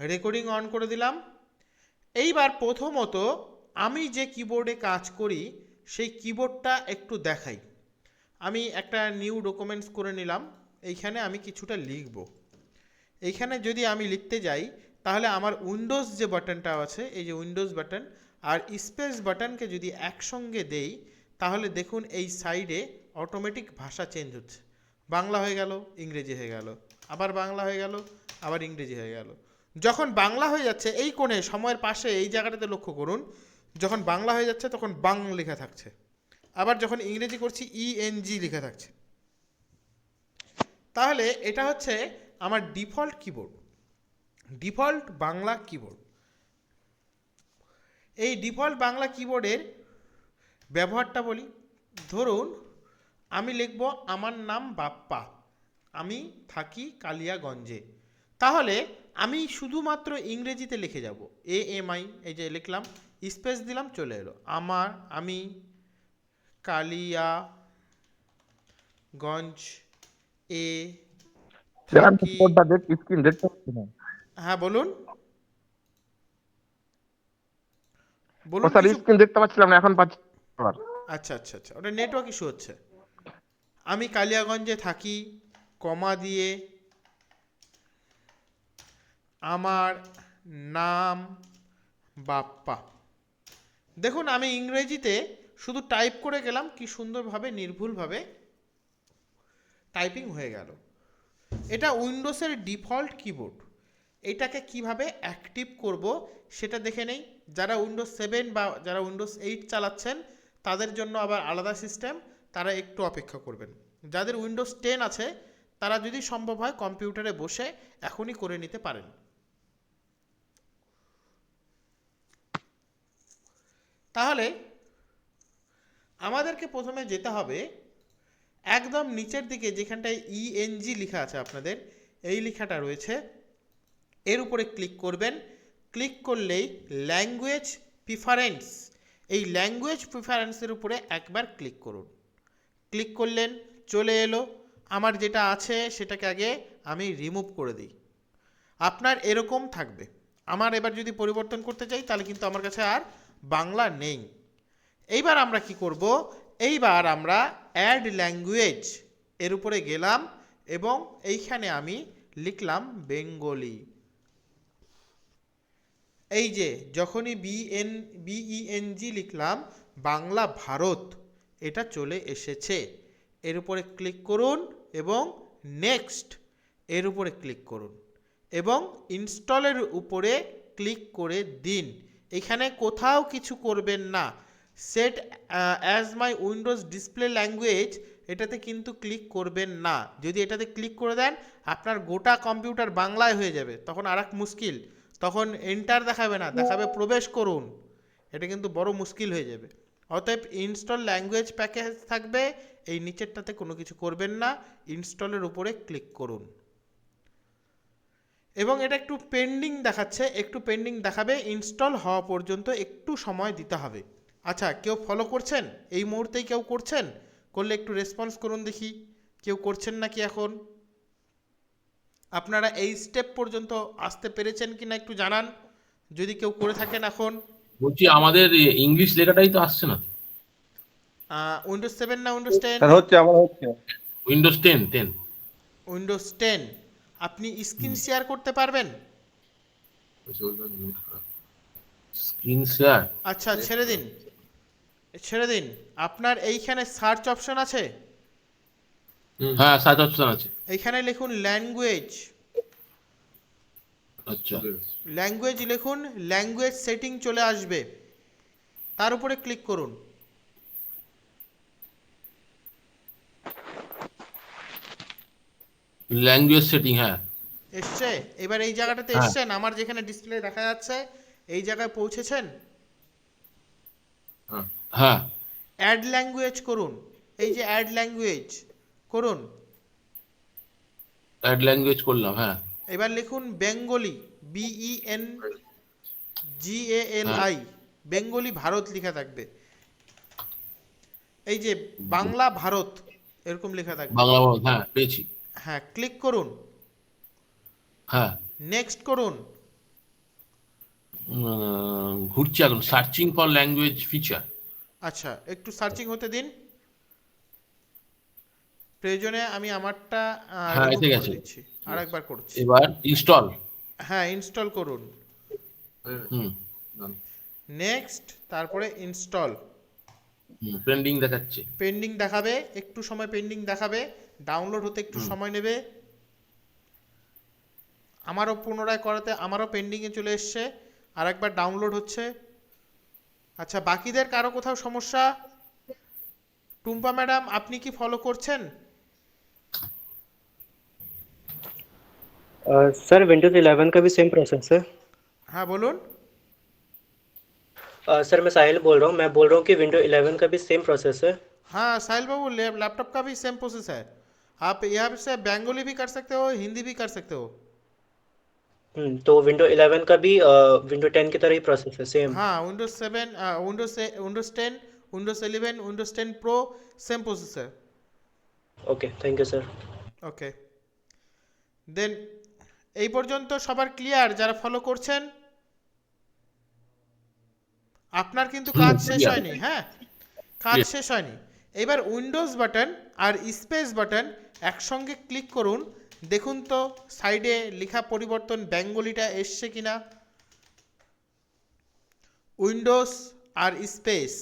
Recording on করে দিলাম। এইবার প্রথমত আমি যে কিবোর্ডে কাজ করি সেই কিবোর্ডটা একটু দেখাই। আমি একটা নিউ ডকুমেন্টস করে নিলাম। এইখানে আমি কিছুটা লিখব। এইখানে যদি আমি লিখতে যাই তাহলে আমার উইন্ডোজ যে বাটনটা আছে, এই যে উইন্ডোজ বাটন আর স্পেস বাটনকে যদি একসঙ্গে দেই তাহলে দেখুন এই সাইডে অটোমেটিক ভাষা চেঞ্জ হচ্ছে। বাংলা হয়ে গেল, ইংরেজি হয়ে গেল, আবার বাংলা হয়ে গেল, আবার ইংরেজি হয়ে গেল। যখন বাংলা হয়ে যাচ্ছে এই কোণে সময়ের পাশে এই জায়গাটাতে লক্ষ্য করুন, যখন বাংলা হয়ে যাচ্ছে তখন বাং লেখা থাকছে, আবার যখন ইংরেজি করছি ইএনজি লেখা থাকছে। তাহলে এটা হচ্ছে আমার default keyboard, default Bangla keyboard. এই ডিফল্ট বাংলা কিবোর্ডের ব্যবহারটা বলি। ধরুন আমি লিখব আমার নাম বাপ্পা, আমি থাকি কালিয়াগঞ্জে। তাহলে আমি শুধুমাত্র ইংরেজিতে লিখে যাব, AMI, এই যে লিখলাম, স্পেস দিলাম, চলে এলো। আমি কালিয়াগঞ্জ এ থাকি। স্ক্রিন দেখতে পাচ্ছি না। হ্যাঁ বলুন ও বলুন স্যার, কিছু। স্ক্রিন দেখতে পাচ্ছিলাম না, এখন পাচ্ছি আবার। আচ্ছা আচ্ছা আচ্ছা, ওটা নেটওয়ার্ক ইস্যু হচ্ছে। আমি কালিয়াগঞ্জে থাকি, কমা দিয়ে আমার নাম বাপ্পা। দেখুন আমি ইংরেজিতে শুধু টাইপ করে গেলাম, কি সুন্দরভাবে নির্ভুলভাবে টাইপিং হয়ে গেল। এটা উইন্ডোজের ডিফল্ট কিবোর্ড। এটাকে কিভাবে অ্যাক্টিভ করব সেটা দেখে নেই। যারা উইন্ডোজ 7 বা যারা উইন্ডোজ 8 চালাচ্ছেন তাদের জন্য আবার আলাদা সিস্টেম, তারা একটু অপেক্ষা করবেন। যাদের উইন্ডোজ 10 আছে তারা যদি সম্ভব হয় কম্পিউটারে বসে এখনই করে নিতে পারেন। তাহলে আমাদেরকে প্রথমে যেতে হবে একদম নিচের দিকে, যেখানটায় ইএনজি লেখা আছে আপনাদের, এই লেখাটা রয়েছে, এর উপরে ক্লিক করবেন। ক্লিক করলেই ল্যাঙ্গুয়েজ প্রিফারেন্স, এই ল্যাঙ্গুয়েজ প্রিফারেন্সের উপরে একবার ক্লিক করুন। ক্লিক করলেন, চলে এলো। আমার যেটা আছে সেটাকে আগে আমি রিমুভ করে দিই। আপনার এরকম থাকবে। আমার এবার যদি পরিবর্তন করতে চাই তাহলে কিন্তু আমার কাছে আর বাংলা নেই। এইবার আমরা কি করব, এইবার আমরা অ্যাড ল্যাঙ্গুয়েজ এর উপরে গেলাম এবং এইখানে আমি লিখলাম বেঙ্গলি। এই যে যখনই BENG লিখলাম, বাংলা ভারত, এটা চলে এসেছে। এর উপরে ক্লিক করুন এবং নেক্সট এর উপরে ক্লিক করুন এবং ইনস্টলের উপরে ক্লিক করে দিন। এখানে কোথাও কিছু করবেন না। Set as my Windows display language, এটাতে কিন্তু ক্লিক করবেন না। যদি এটাতে ক্লিক করে দেন আপনার গোটা কম্পিউটার বাংলায় হয়ে যাবে, তখন আর এক মুশকিল। তখন এন্টার দেখাবে না, দেখাবে প্রবেশ করুন। এটা কিন্তু বড় মুশকিল হয়ে যাবে। অতএব ইনস্টল ল্যাঙ্গুয়েজ প্যাকেজ থাকবে, এই নিচেরটাতে কোনো কিছু করবেন না, ইনস্টলের উপরে ক্লিক করুন। এবং এটা একটু পেন্ডিং দেখাচ্ছে, একটু পেন্ডিং দেখাবে, ইনস্টল হওয়া পর্যন্ত একটু সময় দিতে হবে। আচ্ছা, কেউ ফলো করছেন? এই মুহূর্তেই কেউ করছেন? করলে একটু রেসপন্স করুন দেখি, কেউ করছেন নাকি এখন। আপনারা এই স্টেপ পর্যন্ত আসতে পেরেছেন কিনা একটু জানান, যদি কেউ করে থাকেন এখন। বলছি আমাদের ইংলিশ লেখাটাই তো আসছে না। উইন্ডোজ 7 না উইন্ডোজ 10? স্যার হচ্ছে, আমার হচ্ছে। Windows 10 Windows 10। আপনি স্ক্রিন শেয়ার করতে পারবেন? Screen share. আচ্ছা ছেড়ে দিন, ছেড়ে দিন। আপনার এইখানে সার্চ অপশন আছে, হ্যাঁ, সার্চ অপশন আছে। এইখানে লিখুন ল্যাঙ্গুয়েজ। আচ্ছা, ল্যাঙ্গুয়েজ লিখুন, ল্যাঙ্গুয়েজ সেটিং চলে আসবে, তার উপরে ক্লিক করুন। ল্যাঙ্গুয়েজ সেটিং, হ্যাঁ এসছে? এবার এই জায়গাটাতে হ্যাঁ এসছেন, আমার যেখানে ডিসপ্লে দেখা যাচ্ছে এই জায়গায় পৌঁছেছেন। হ্যাঁ হ্যাঁ। অ্যাড ল্যাঙ্গুয়েজ করুন, এই যে অ্যাড ল্যাঙ্গুয়েজ করুন। অ্যাড ল্যাঙ্গুয়েজ করলাম, হ্যাঁ এবার লিখুন বেঙ্গলি, হ্যাঁ। BENGALI, বেঙ্গলি ভারত লেখা থাকবে। এই যে বাংলা ভারত এরকম লেখা থাকবে। বাংলা ভাষা, হ্যাঁ পেয়েছি। হ্যাঁ, ক্লিক করুন, হ্যাঁ নেক্সট করুন। ঘুরছি এখন, সার্চিং ফর ল্যাঙ্গুয়েজ ফিচার। আচ্ছা, একটু সার্চিং হতে দিন। প্রয়োজনে আমি আমারটা হ্যাঁ, রিমুভ এসে করে গেছে। দিচ্ছি, আর একবার করছি। এবার ইনস্টল। হ্যাঁ, ইনস্টল করুন। হুম নেক্সট, তারপরে ইনস্টল। হুম পেন্ডিং দেখাচ্ছে। পেন্ডিং দেখাবে, একটু সময় পেন্ডিং দেখাবে, ডাউনলোড হতে একটু হুম সময় নেবে। আমারও পুনরায় করাতে আমারও পেন্ডিংয়ে চলে এসছে, আর একবার ডাউনলোড হচ্ছে। আচ্ছা, বাকিদের কারো কোথাও সমস্যা? টুম্পা ম্যাডাম, আপনি কি ফলো করছেন? सर विंडोज़ 11 का भी सेम प्रोसेस है। হ্যাঁ, বলুন। सर मैं साहिल बोल रहा हूँ, मैं बोल रहा हूँ कि विंडो 11 का भी सेम प्रोसेस है। हाँ साहिल बाबू, लैपटॉप का भी सेम प्रोसेस है। आप यहाँ से बंगाली भी कर सकते हो, हिंदी भी कर सकते हो। तो विंडो 11 का भी विंडो 10 की तरह ही प्रोसेस है, सेम। हाँ, windows 7, windows 10, windows 11, windows 10 pro, same process है। Okay, thank you sir. Okay, then এই পর্যন্ত সবার ক্লিয়ার যারা ফলো করছেন? আপনার কিন্তু কাজ শেষ ক্লিয়ার। হয়নি, হ্যাঁ, কাজ শেষ হয়নি। এবার উইন্ডোজ বাটন আর স্পেস বাটন একসঙ্গে ক্লিক করুন। দেখুন তো সাইডে লেখা পরিবর্তন বেঙ্গলিটা এসছে কিনা। উইন্ডোজ আর স্পেস।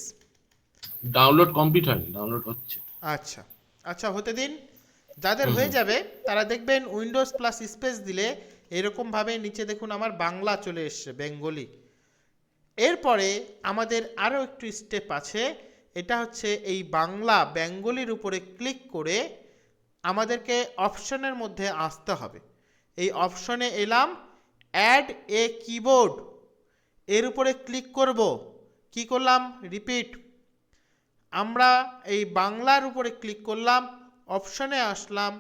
ডাউনলোড কমপ্লিট হয়নি, ডাউনলোড হচ্ছে। আচ্ছা আচ্ছা, হতে দিন। যাদের হয়ে যাবে তারা দেখবেন উইন্ডোজ প্লাস স্পেস দিলে এরকমভাবে নিচে দেখুন আমার বাংলা চলে এসছে, বেঙ্গলি। এরপরে আমাদের আরও একটু স্টেপ আছে, এটা হচ্ছে এই বাংলা বেঙ্গলির উপরে ক্লিক করে আমাদেরকে অপশনের মধ্যে আসতে হবে। এই অপশনে এলাম, অ্যাড এ কিবোর্ড, এর উপরে ক্লিক করব। কি করলাম? রিপিট। আমরা এই বাংলার উপরে ক্লিক করলাম, অপশনে আসলাম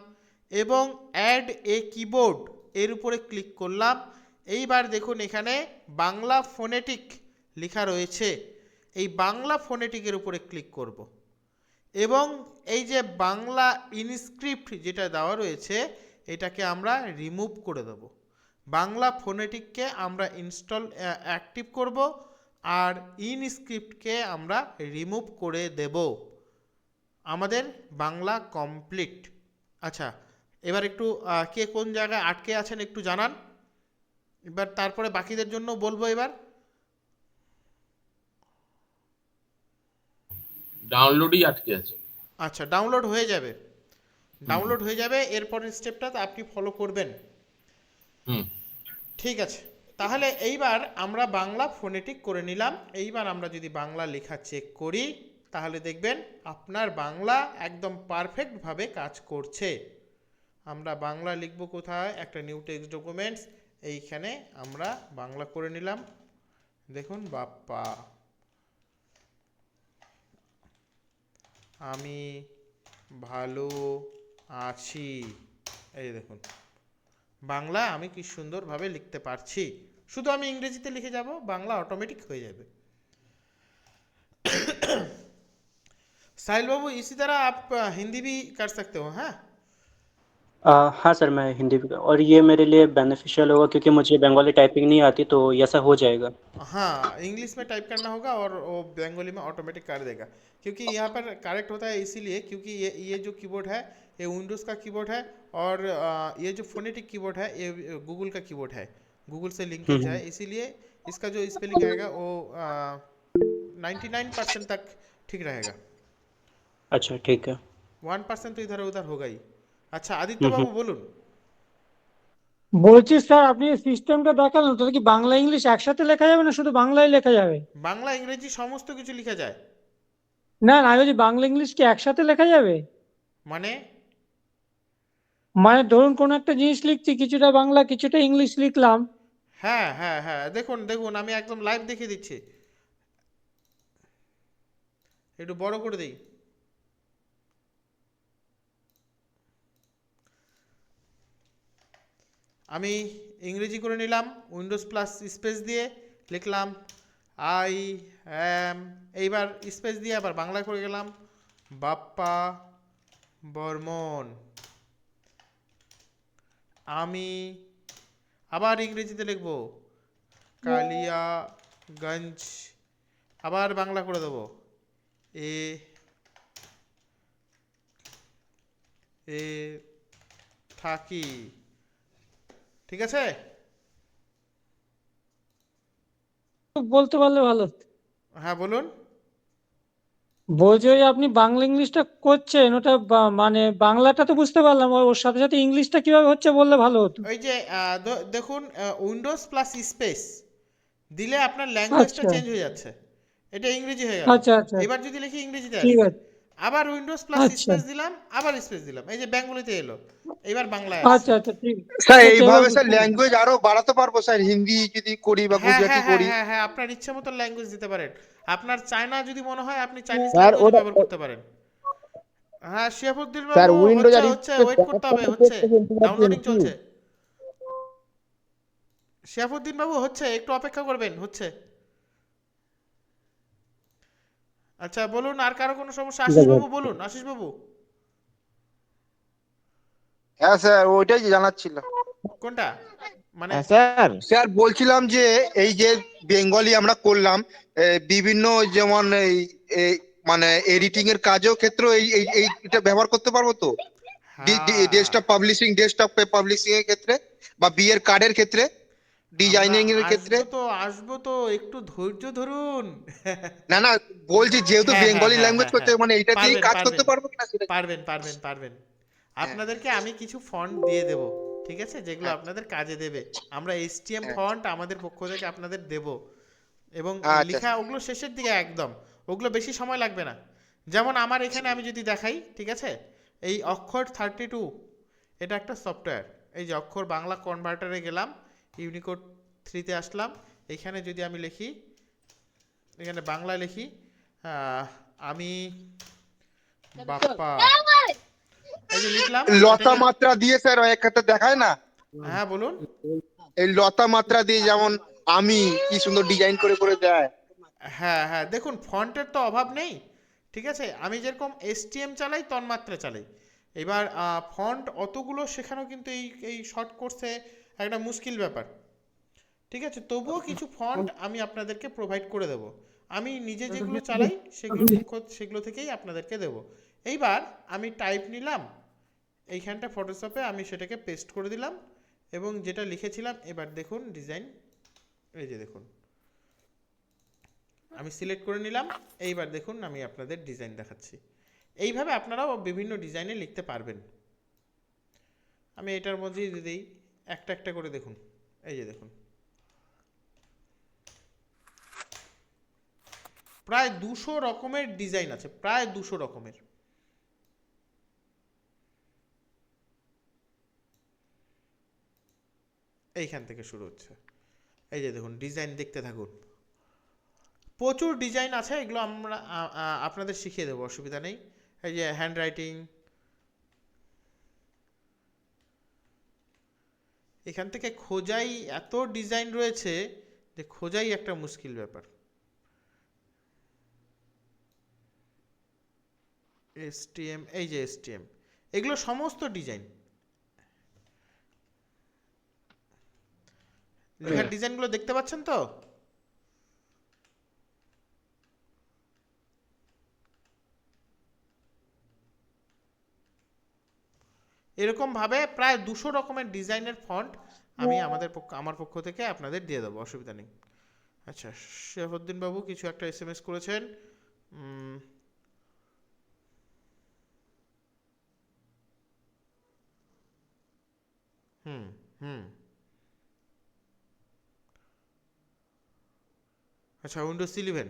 এবং অ্যাড এ কিবোর্ড এর উপরে ক্লিক করলাম। এইবার দেখুন এখানে বাংলা ফোনেটিক লেখা রয়েছে, এই বাংলা ফোনেটিকের উপরে ক্লিক করব এবং এই যে বাংলা ইনস্ক্রিপ্ট যেটা দেওয়া রয়েছে এটাকে আমরা রিমুভ করে দেব। বাংলা ফোনেটিককে আমরা ইনস্টল অ্যাক্টিভ করব আর ইনস্ক্রিপ্টকে আমরা রিমুভ করে দেব। আমাদের বাংলা কমপ্লিট। আচ্ছা, এবার একটু কে কোন জায়গায় আটকে আছেন একটু জানান, এবার তারপরে বাকিদের জন্য বলবো। এবার ডাউনলোডই আটকে আছে। আচ্ছা, ডাউনলোড হয়ে যাবে, ডাউনলোড হয়ে যাবে। এরপরের স্টেপটা আপনি ফলো করবেন। হুম ঠিক আছে, তাহলে এইবার আমরা বাংলা ফোনেটিক করে নিলাম। এইবার আমরা যদি বাংলা লেখা চেক করি তাহলে দেখবেন আপনার বাংলা একদম পারফেক্টভাবে কাজ করছে। আমরা বাংলা লিখব কোথায়? একটা নিউ টেক্সট ডকুমেন্টস, এইখানে আমরা বাংলা করে নিলাম। দেখুন, বাপ্পা আমি ভালো আছি, এই দেখুন বাংলা আমি কি সুন্দরভাবে লিখতে পারছি। শুধু আমি ইংরেজিতে লিখে যাব, বাংলা অটোমেটিক হয়ে যাবে। साहिल बाबू, इसी तरह आप हिंदी भी कर सकते हो। हाँ हाँ सर, मैं हिंदी भी, और ये मेरे लिए बेनिफिशियल होगा क्योंकि मुझे बंगाली टाइपिंग नहीं आती, तो ऐसा हो जाएगा। हाँ, इंग्लिश में टाइप करना होगा और वो बंगाली में ऑटोमेटिक कर देगा। क्योंकि यहाँ पर करेक्ट होता है इसीलिए क्योंकि ये जो कीबोर्ड है ये विंडोज़ का कीबोर्ड है और ये जो फोनेटिक कीबोर्ड है ये गूगल का कीबोर्ड है, गूगल से लिंकेज है, इसीलिए इसका जो स्पेलिंग आएगा वो 99% तक ठीक रहेगा। अच्छा, ठीक है। 1% तो इधर उधर होगा ही। अच्छा आदित्य बाबू बोलून। বলছি স্যার, আপনি সিস্টেমটা দেখালেন তো, কি বাংলা ইংলিশ একসাথে লেখা যাবে না শুধু বাংলাই লেখা যাবে? বাংলা ইংরেজি সমস্ত কিছু লেখা যায়। না না, আমি বলছি বাংলা ইংলিশ কি একসাথে লেখা যাবে? মানে মানে ধরুন কোন একটা জিনিস লিখছি, কিছুটা বাংলা কিছুটা ইংলিশ লিখলাম। হ্যাঁ হ্যাঁ হ্যাঁ, দেখুন দেখুন আমি একদম লাইভ দেখিয়ে দিচ্ছি, একটু বড় করে দিই। আমি ইংরেজি করে নিলাম, উইন্ডোজ প্লাস স্পেস দিয়ে লিখলাম আই অ্যাম, এইবার স্পেস দিয়ে আবার বাংলা করে গেলাম বাপ্পা বর্মন। আমি আবার ইংরেজিতে লিখব কালিয়াগঞ্জ, আবার বাংলা করে দেবো, এ এ থাকি। ঠিক আছে? বলতে পারলে ভালো। হ্যাঁ বলুন। বলছি ওই আপনি বাংলা ইংলিশটা করছেন ওটা মানে বাংলাটা তো বুঝতে পারলাম, ওর সাথে সাথে ইংলিশটা কিভাবে হচ্ছে বললে ভালো হতো। ওই যে দেখুন, উইন্ডোজ প্লাস স্পেস দিলে আপনার ল্যাঙ্গুয়েজটা আচ্ছা চেঞ্জ হয়ে যাচ্ছে, এটা ইংরেজি হয়ে গেল। আচ্ছা আচ্ছা, এবার যদি লিখি ইংরেজিতে ঠিক আসবে, আছে। আবার উইন্ডোজ প্লাস আচ্ছা স্পেস দিলাম, আবার স্পেস দিলাম, এই যে বেঙ্গলিতে এলো, এবার বাংলায় আসছে। আচ্ছা আচ্ছা, ঠিক স্যার আচ্ছা, এবার এইভাবে স্যার বুঝতে পেরেছি। ল্যাঙ্গুয়েজ আরো বাড়াতে পারবো স্যার, হিন্দি যদি করি বা হ্যাঁ গুজরাটি হ্যাঁ হ্যাঁ করি। হ্যাঁ হ্যাঁ, আপনার ইচ্ছে মতো ল্যাঙ্গুয়েজ দিতে পারেন। আপনার চায়না যদি মনে হয় আপনি চাইনিজ স্যার ল্যাঙ্গুয়েজ ওটা ব্যবহার করতে পারেন। হ্যাঁ শিয়াফুদ্দিন স্যার বাবু, উইন্ডোজ হচ্ছে আর হচ্ছে ওয়েট করতে হবে, হচ্ছে ডাউনলোডিং চলছে। শিয়াফুদ্দিন বাবু হচ্ছে, একটু অপেক্ষা করবেন, হচ্ছে। আচ্ছা বলুন, আর কারো কোনো সমস্যা? আশিস বাবু বলুন, আশিস বাবু। হ্যাঁ স্যার ওইটাই জানাচ্ছিল। কোনটা মানে? হ্যাঁ স্যার। স্যার বলছিলাম যে এই যে বেঙ্গলি আমরা করলাম, বিভিন্ন যেমন এই মানে এডিটিং এর কাজেও ক্ষেত্রে এটা ব্যবহার করতে পারবো তো, হ্যাঁ, ডেস্কটপ পাবলিশিং, ডেস্কটপ পাবলিশিং এর ক্ষেত্রে বা বিয়ের কার্ডের ক্ষেত্রে, আমরা ডিজাইনিং এর ক্ষেত্রে। আসবো তো, একটু ধৈর্য ধরুন। না না, বলছি যেহেতু হ্যাঁ হ্যাঁ বেঙ্গলি হ্যাঁ ল্যাঙ্গুয়েজ হ্যাঁ করতে হ্যাঁ, মানে এটা দিয়ে পারবেন কাজ করতে পারবেন পারবো কিনা সেটা। পারবেন পারবেন পারবেন। হ্যাঁ আপনাদেরকে আমি কিছু ফন্ট দিয়ে দেব, ঠিক আছে, যেগুলো হ্যাঁ আপনাদের কাজে দেবে। আমরা এসটিএম হ্যাঁ। ফন্ট আমাদের পক্ষ থেকে আপনাদের দেব, এবং আচ্ছা লেখা ওগুলো শেষের দিকে একদম, ওগুলো বেশি সময় লাগবে না। যেমন আমার এখানে আমি যদি দেখাই, ঠিক আছে, এই অক্ষর 32, এটা একটা সফটওয়্যার। এই যে অক্ষর বাংলা কনভার্টারে গেলাম, ইউনিকোড 3-তে আসলাম, এখানে যদি আমি লিখি, এখানে বাংলায় লিখি, আমি বাপ্পা, এই যে লিখলাম, লতা এটাকে। মাত্রা দিয়ে স্যার এক ক্ষেত্রে দেখায় না, হ্যাঁ বলুন। এই লতা মাত্রা দিয়ে যেমন আমি কি সুন্দর ডিজাইন করে করে দেয়। হ্যাঁ হ্যাঁ, দেখুন ফন্টের তো অভাব নেই, ঠিক আছে। আমি যেরকম এসটিএম চালাই, তন্মাত্রা চালাই। এবার ফন্ট অতগুলো শেখানো কিন্তু এই শর্ট কোর্সে একটা মুশকিল ব্যাপার, ঠিক আছে। তবুও কিছু ফন্ট আমি আপনাদেরকে প্রোভাইড করে দেব। আমি নিজে যেগুলো চালাই সেগুলো থেকেই আপনাদেরকে দেব। এইবার আমি টাইপ নিলাম, এইখানটা ফটোশপে আমি সেটাকে পেস্ট করে দিলাম, এবং যেটা লিখেছিলাম, এবার দেখুন ডিজাইন, এই যে দেখুন আমি সিলেক্ট করে নিলাম। এইবার দেখুন আমি আপনাদের ডিজাইন দেখাচ্ছি। এইভাবে আপনারাও বিভিন্ন ডিজাইনে লিখতে পারবেন। আমি এটার মধ্যেই দিয়ে দিই, একটা একটা করে দেখুন, এই যে দেখুন প্রায় 200 রকমের ডিজাইন আছে, প্রায় 200 রকমের। এইখান থেকে শুরু হচ্ছে, এই যে দেখুন ডিজাইন দেখতে থাকুন, প্রচুর ডিজাইন আছে, এগুলো আমরা আপনাদের শিখিয়ে দেবো, অসুবিধা নেই। এই যে হ্যান্ড রাইটিং, এখান থেকে খোঁজাই এত ডিজাইন রয়েছে যে খোঁজাই একটা মুশকিল ব্যাপার। এসটিএম, এই যে এসটিএম, এগুলো সমস্ত ডিজাইন, লেখার ডিজাইনগুলো দেখতে পাচ্ছেন তো? এরকম ভাবে প্রায় 200 রকমের ডিজাইনের ফন্ট আমি আমার পক্ষ থেকে আপনাদের দিয়ে দেবো, অসুবিধা নেই। আচ্ছা, শেফুদ্দিন বাবু কিছু একটা এসএমএস করেছেন। হুম হুম, আচ্ছা উইন্ডোজ 11,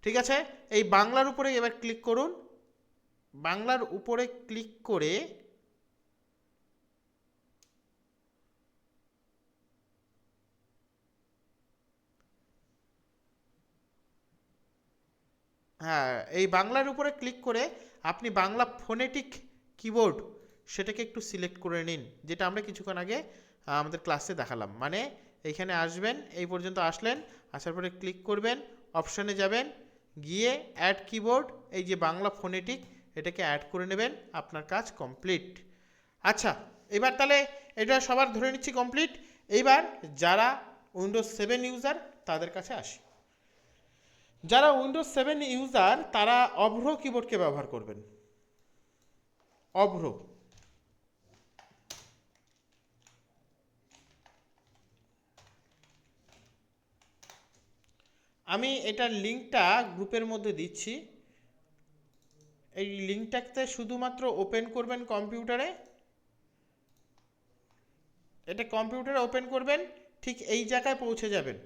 ঠিক আছে। এই বাংলার উপরে এবার ক্লিক করুন, বাংলার উপরে ক্লিক করে হ্যাঁ, এই বাংলার উপরে ক্লিক করে আপনি বাংলা ফোনেটিক কিবোর্ড সেটাকে একটু সিলেক্ট করে নিন, যেটা আমরা কিছুক্ষণ আগে আমাদের ক্লাসে দেখালাম। মানে এইখানে আসবেন, এই পর্যন্ত আসলেন, আসার পরে ক্লিক করবেন, অপশানে যাবেন, গিয়ে অ্যাড কিবোর্ড, এই যে বাংলা ফোনেটিক, এটাকে অ্যাড করে নেবেন, আপনার কাজ কমপ্লিট। আচ্ছা, এবার তাহলে এটা সবার ধরে নিচ্ছি কমপ্লিট। এইবার যারা উইন্ডোজ 7 ইউজার তাদের কাছে আসি। যারা উইন্ডোজ 7 ইউজার তারা অভ্র কিবোর্ডকে ব্যবহার করবেন। অভ্র, আমি এটার লিঙ্কটা গ্রুপের মধ্যে দিচ্ছি। এই লিঙ্কটাতে শুধুমাত্র ওপেন করবেন কম্পিউটারে, এটা কম্পিউটারে ওপেন করবেন, ঠিক এই জায়গায় পৌঁছে যাবেন।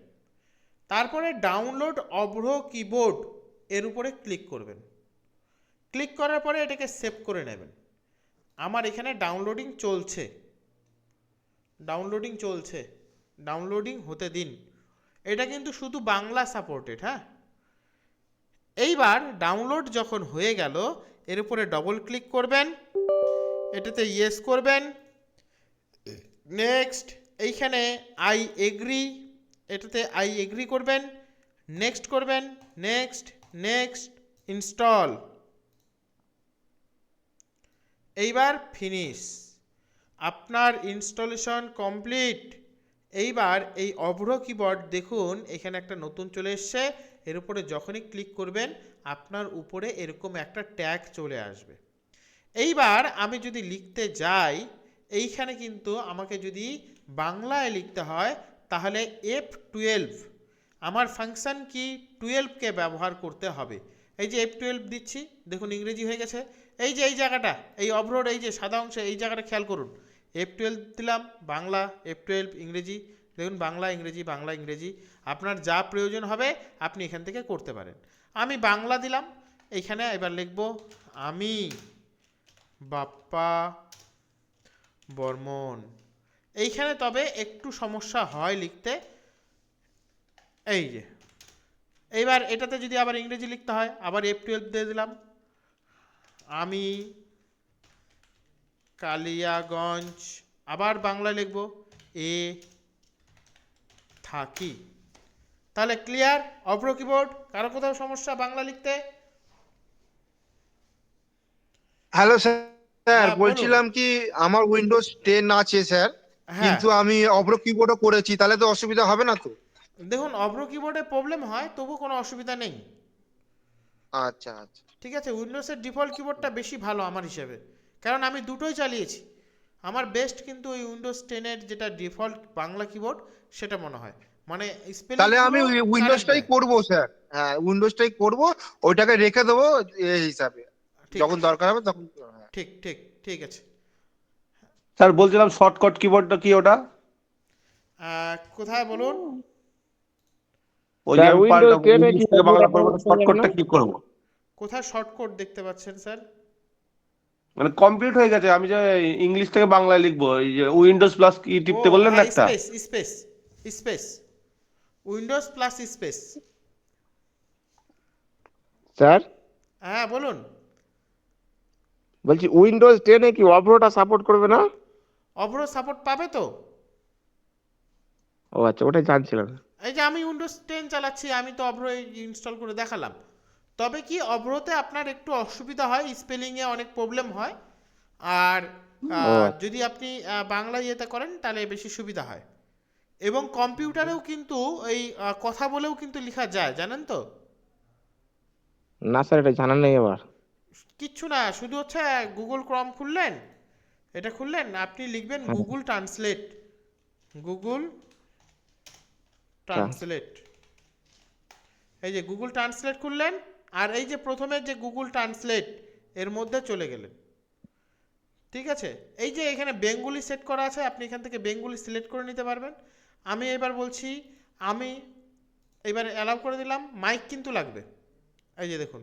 তারপরে ডাউনলোড অভ্র কিবোর্ড এর উপরে ক্লিক করবেন। ক্লিক করার পরে এটাকে সেভ করে নেবেন। আমার এখানে ডাউনলোডিং চলছে, ডাউনলোডিং হতে দিন। এটা কিন্তু শুধু বাংলা সাপোর্টেড, হ্যাঁ। এইবার ডাউনলোড যখন হয়ে গেল এর উপরে ডবল ক্লিক করবেন, এটাতে ইয়েস করবেন, নেক্সট, এইখানে আই এগ্রি, এটাতে আই এগ্রি করবেন, নেক্সট করবেন, নেক্সট, নেক্সট, ইনস্টল, এইবার ফিনিশ। আপনার ইনস্টলেশন কমপ্লিট। এইবার এই অভ্র কিবোর্ড দেখুন এখানে একটা নতুন চলে এসছে, এর উপরে যখনই ক্লিক করবেন আপনার উপরে এরকম একটা ট্যাগ চলে আসবে। এইবার আমি যদি লিখতে যাই, এইখানে কিন্তু আমাকে যদি বাংলায় লিখতে হয় তাহলে F12, আমার ফাংশন কি 12কে ব্যবহার করতে হবে। এই যে F12 দিচ্ছি, দেখুন ইংরেজি হয়ে গেছে। এই যে এই জায়গাটা, এই অভ্রর এই যে সাদা অংশে, এই জায়গাটা খেয়াল করুন, F12 দিলাম, বাংলা, F12 ইংরেজি, দেখুন বাংলা ইংরেজি, বাংলা ইংরেজি, আপনার যা প্রয়োজন হবে আপনি এখান থেকে করতে পারেন। আমি বাংলা দিলাম, এইখানে এবার লিখব আমি বাপ্পা বর্মন। এইখানে তবে একটু সমস্যা হয় লিখতে, এই যে এইবার এটাতে যদি আবার ইংরেজি লিখতে হয় আবার F12 দিয়ে দিলাম, আমি কালিয়াগঞ্জ, আবার বাংলা লিখব এ থাকি। তাহলে ক্লিয়ার অভ্র কিবোর্ড? কারো কোথাও সমস্যা বাংলা লিখতে? হ্যালো স্যার, হ্যাঁ, বলুন। বলছিলাম কি আমার উইন্ডোজ 10 আছে স্যার, হ্যাঁ, কিন্তু আমি অভ্র কিবোর্ডও করেছি, তাহলে তো অসুবিধা হবে না তো? দেখুন অভ্র কিবোর্ডে প্রবলেম হয়, তবু কোনো অসুবিধা নেই। আচ্ছা আচ্ছা। ঠিক আছে, উইন্ডোজের ডিফল্ট কিবোর্ডটা বেশি ভালো আমার হিসেবে, কারণ আমি দুটোই চালিয়েছি। আমার বেস্ট কিন্তু ওই উইন্ডোজ 10-এর যেটা ডিফল্ট বাংলা কিবোর্ড সেটা মনে হয়, মানে স্পেলিং তাহলে আমি উইন্ডোজটাই করব স্যার, হ্যাঁ উইন্ডোজটাই করব, ওইটাকে রেখে দেবো এই হিসাবে, যখন দরকার হবে তখন। হ্যাঁ। ঠিক ঠিক ঠিক আছে। স্যার বলছিলাম শর্টকাট কিবোর্ডটা কি ওটা? কোথায় বলুন? ওই যে আমি Windows পাল্টাবো, 10 এ ইংলিশ কি থেকে বাংলা আপনারা করবো, শর্টকাটটা কি করব? কোথায় শর্টকাট দেখতে পাচ্ছেন স্যার? মানে কমপ্লিট হয়ে গেছে, আমি যে ইংলিশ থেকে বাংলায় লিখবো, এই যে উইন্ডোজ প্লাস কি টিপতে বললেন না একটা? Space space space, Windows plus space. Sir হ্যাঁ বলুন। বলছি উইন্ডোজ 10 এ কি অভ্রটা সাপোর্ট করবে না? অভ্র সাপোর্ট পাবে তো? ও আচ্ছা, ওটাই জানছিলাম। এই যে আমি উইন্ডোজ 10 চালাচ্ছি, আমি তো অভ্র ইনস্টল করে দেখালাম। তবে কি অভ্রতে আপনার একটু অসুবিধা হয়, স্পেলিংয়ে অনেক প্রবলেম হয়, আর যদি আপনি বাংলা ইয়েতে করেন তাহলে বেশি সুবিধা হয়। এবং কম্পিউটারেও কিন্তু এই কথা বলেও কিন্তু লেখা যায়, জানেন তো? না স্যার, এটা জানা নেই আবার। কিচ্ছু না, শুধু হচ্ছে গুগল ক্রম খুললেন, এটা খুললেন, আপনি লিখবেন হ্যাঁ। গুগল ট্রান্সলেট, গুগল ট্রান্সলেট, এই যে গুগল ট্রান্সলেট খুললেন, আর এই যে প্রথমে যে গুগল ট্রান্সলেট এর মধ্যে চলে গেলেন। ঠিক আছে, এই যে এখানে বেঙ্গলি সেট করা আছে, আপনি এখান থেকে বেঙ্গলি সিলেক্ট করে নিতে পারবেন। আমি এবার বলছি, আমি এবার অ্যালাউ করে দিলাম, মাইক কিন্তু লাগবে। এই যে দেখুন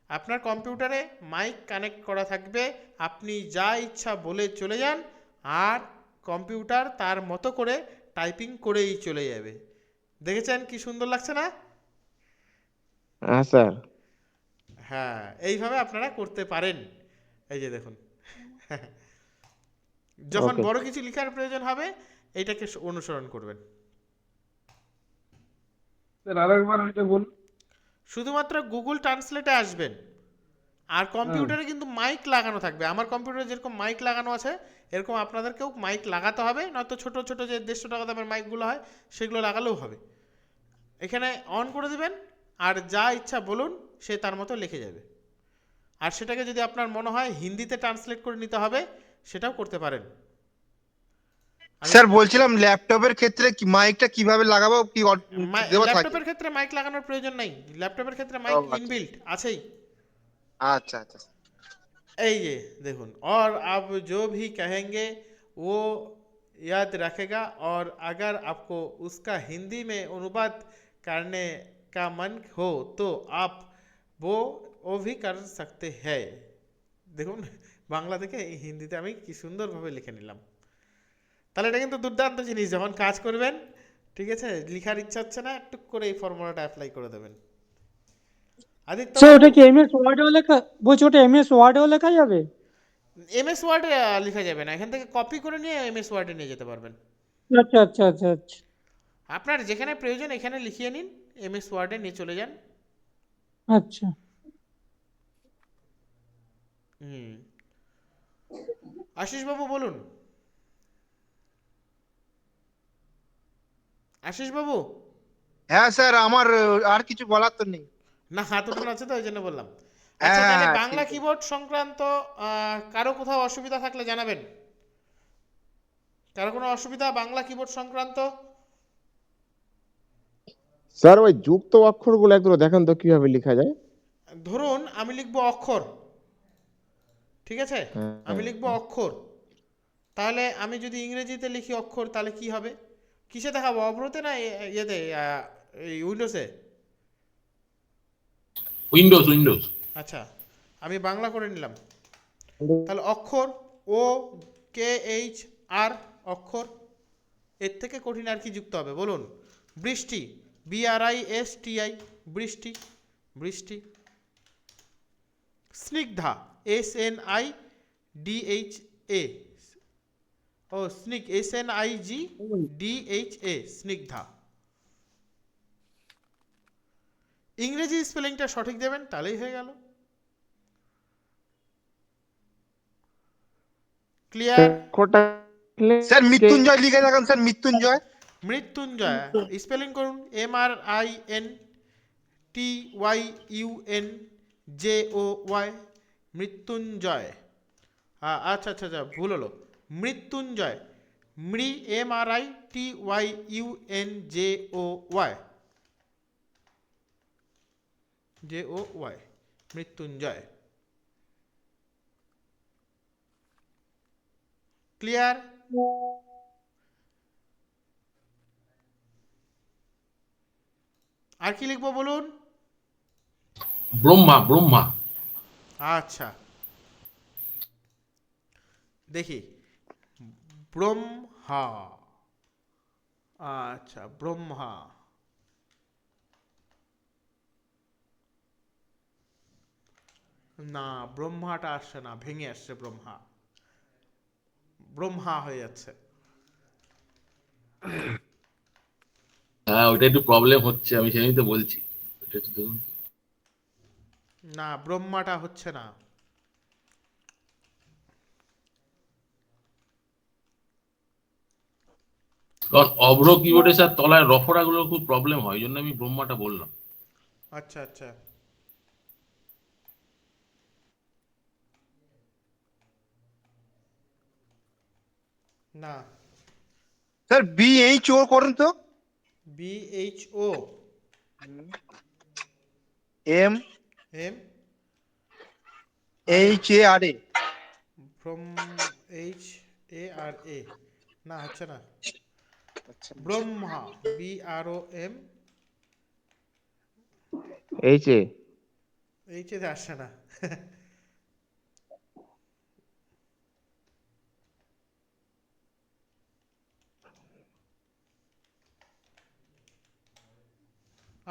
আপনার কম্পিউটারে মাইক কানেক্ট করা থাকবে, আপনি যা ইচ্ছা বলে চলে যান, আর কম্পিউটার তার মতো করে টাইপিং করেই চলে যাবে। দেখেছেন কি সুন্দর লাগছে না? হ্যাঁ স্যার। হ্যাঁ, এইভাবে আপনারা করতে পারেন। এই যে দেখুন যখন Okay. বড় কিছু লেখার প্রয়োজন হবে এইটাকে অনুসরণ করবেন। স্যার আরেকবার এটা বলুন। শুধুমাত্র গুগল ট্রান্সলেটে আসবেন, আর কম্পিউটারে কিন্তু মাইক লাগানো থাকবে। আমার কম্পিউটারে যেরকম মাইক লাগানো আছে এরকম আপনাদেরকেও মাইক লাগাতে হবে, নয়তো ছোট ছোট যে 150 টাকা দামের মাইকগুলো হয় সেগুলো লাগালেও হবে। এখানে অন করে দিবেন আর যা ইচ্ছা বলুন, সে তার মতো লিখে যাবে। আর সেটাকে যদি আপনার মনে হয় হিন্দিতে ট্রান্সলেট করে নিতে হবে, সেটাও করতে পারেন। আমি স্যার বলছিলাম ল্যাপটপের ক্ষেত্রে কি মাইকটা কিভাবে লাগাবো, কি দেওয়া থাকে? ল্যাপটপের ক্ষেত্রে মাইক লাগানোর প্রয়োজন নাই, ল্যাপটপের ক্ষেত্রে ও, মাইক আচ্ছা ইনবিল্ট আছেই। আচ্ছা আচ্ছা। এই যে দেখুন, और आप जो भी कहेंगे वो याद रखेगा, और अगर आपको उसका हिंदी में अनुवाद करने का मन हो तो आप वो भी कर सकते हैं। দেখুন, বাংলা থেকে এই হিন্দিতে আমি কি সুন্দরভাবে লিখে নিলাম। তাহলে এটা কিন্তু দুর্দান্ত জিনিস, যখন কাজ করবেন, ঠিক আছে, লিখার ইচ্ছা হচ্ছে না, টুক করে এই ফর্মুলাটা অ্যাপ্লাই করে দেবেন। আদিত্য স্যার বাবু, ওটা কি এমএস ওয়ার্ডেও লেখা, বলছি ওটা এমএস ওয়ার্ডেও লেখা যাবে? এমএস ওয়ার্ডে লেখা যাবে না, এখান থেকে কপি করে নিয়ে এমএস ওয়ার্ডে নিয়ে যেতে পারবেন। আচ্ছা আচ্ছা আচ্ছা আচ্ছা। আপনার যেখানে প্রয়োজন এখানে লিখিয়ে নিন, এমএস ওয়ার্ডে নিয়ে চলে যান। আচ্ছা হুম, আশিস বাবু বলুন। আশিস বাবু, হ্যাঁ স্যার, আমার আর কিছু বলার তো নেই। না হাত উঠানো আছে তো ওই জন্য বললাম। হ্যাঁ আচ্ছা, তাহলে হ্যাঁ, বাংলা ঠিক আছে। কিবোর্ড সংক্রান্ত কারো কোথাও অসুবিধা থাকলে জানাবেন। কারো কোনো অসুবিধা বাংলা কিবোর্ড সংক্রান্ত? স্যার ওই যুক্ত অক্ষরগুলো একটু দেখান তো কিভাবে লেখা যায়। ধরুন আমি লিখবো অক্ষর, ঠিক আছে, হ্যাঁ, আমি লিখবো অক্ষর, তাহলে আমি যদি ইংরেজিতে লিখি অক্ষর তাহলে কি হবে? কিসে দেখাবো, অভ্রতে না ইয়েতে, এই উইন্ডোজে? Windows Windows. আচ্ছা, আমি বাংলা করে নিলাম। তাহলে অক্ষর, ও কে এইচ আর, অক্ষর। এর থেকে কঠিন আর কি যুক্ত হবে বলুন? বৃষ্টি, BRISTI, বৃষ্টি, বৃষ্টি। স্নিগ্ধা, SNIDHA, ও স্নিগ, SNIGDHA, স্নিগ্ধা। ইংরেজি স্পেলিংটা সঠিক দেবেন, তাহলেই হয়ে গেল। ক্লিয়ার? অক্ষরটা স্যার মৃত্যুঞ্জয় লিখে রাখেন, স্যার মৃত্যুঞ্জয়। মৃত্যুঞ্জয় স্পেলিং করুন, MRINTYUNJOY, মৃত্যুঞ্জয়। আচ্ছা আচ্ছা আচ্ছা, ভুল হলো, Mrityunjoy, MRITYUNJOY, JOY, Mrityunjoy. Clear? আর কি লিখবো বলুন? ব্রহ্মা ব্রহ্মা। আচ্ছা, দেখি, ব্রহ্মা। আচ্ছা, ব্রহ্মা। না, ব্রহ্মাটা আসছে না, ভেঙে আসছে ব্রহ্মা, ব্রহ্মা হয়ে যাচ্ছে। হ্যাঁ, ওটা একটু প্রবলেম হচ্ছে, আমি সেটাই তো বলছি। ওটা একটু দেখুন। না, ব্রহ্মাটা হচ্ছে না। কারণ অভ্র কিবোর্ডে স্যার তলায় রফরা গুলো খুব প্রবলেম হয়, এই জন্য আমি ব্রহ্মাটা বললাম। আচ্ছা আচ্ছা, না, স্যার BHO করুন তো। BHO, MHARA। from HARA, না হচ্ছে না। ব্রহ্মা, BROM, এইচে এইচ এ আসছে না।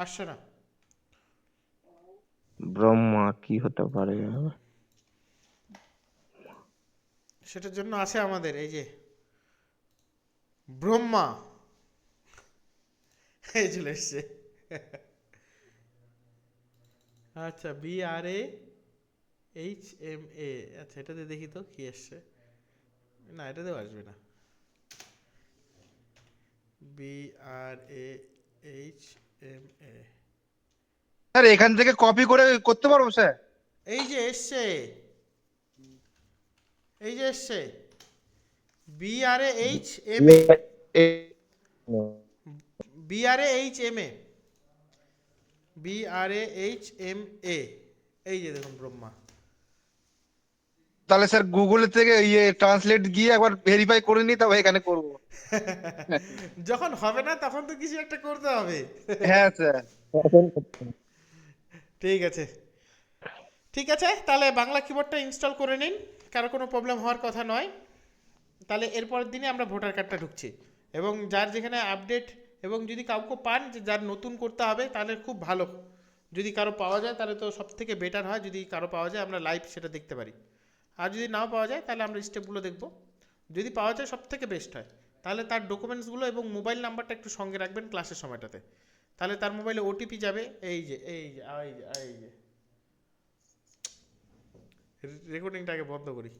আসছে না। ব্রহ্মা কি হতে পারে? সেটার জন্য আছে আমাদের এই যে ব্রহ্মা, এই চলে এসছে। আচ্ছা, HMA, আচ্ছা এটাতে দেখি তো কি এসছে। না এটাতেও আসবে না। BRAHMA, স্যার এখান থেকে কপি করে করতে পারবো স্যার? এই যে এসছে, এই যে এসছে BRAHMA, BRAHMA, BRAHMA, এই যে দেখুন ব্রহ্মা। তাহলে স্যার গুগল থেকে ইয়ে ট্রান্সলেট গিয়ে একবার ভেরিফাই করে নি, তবে এখানে করবো। যখন হবে না তখন তো কিছু একটা করতে হবে। হ্যাঁ স্যার। ঠিক আছে, ঠিক আছে, তাহলে বাংলা কিবোর্ডটা ইনস্টল করে নিন, কারো কোনো প্রবলেম হওয়ার কথা নয়। তাহলে এরপরের দিনে আমরা ভোটার কার্ডটা ঢুকছি, এবং যার যেখানে আপডেট, এবং যদি কাউকে পান যে যার নতুন করতে হবে তাহলে খুব ভালো, যদি কারো পাওয়া যায় তাহলে তো সব থেকে বেটার হয়, যদি কারো পাওয়া যায় আমরা লাইভ সেটা দেখতে পারি। আর যদি নাও পাওয়া যায় তাহলে আমরা স্টেপগুলো দেখব, যদি পাওয়া যায় সব থেকে বেস্ট হয়। তাহলে তার ডকুমেন্টসগুলো এবং মোবাইল নাম্বারটা একটু সঙ্গে রাখবেন ক্লাসের সময়টাতে, তাহলে তার মোবাইলে ওটিপি যাবে। এই যে এই যে এই যে এই যে রেকর্ডিংটাকে বন্ধ করি।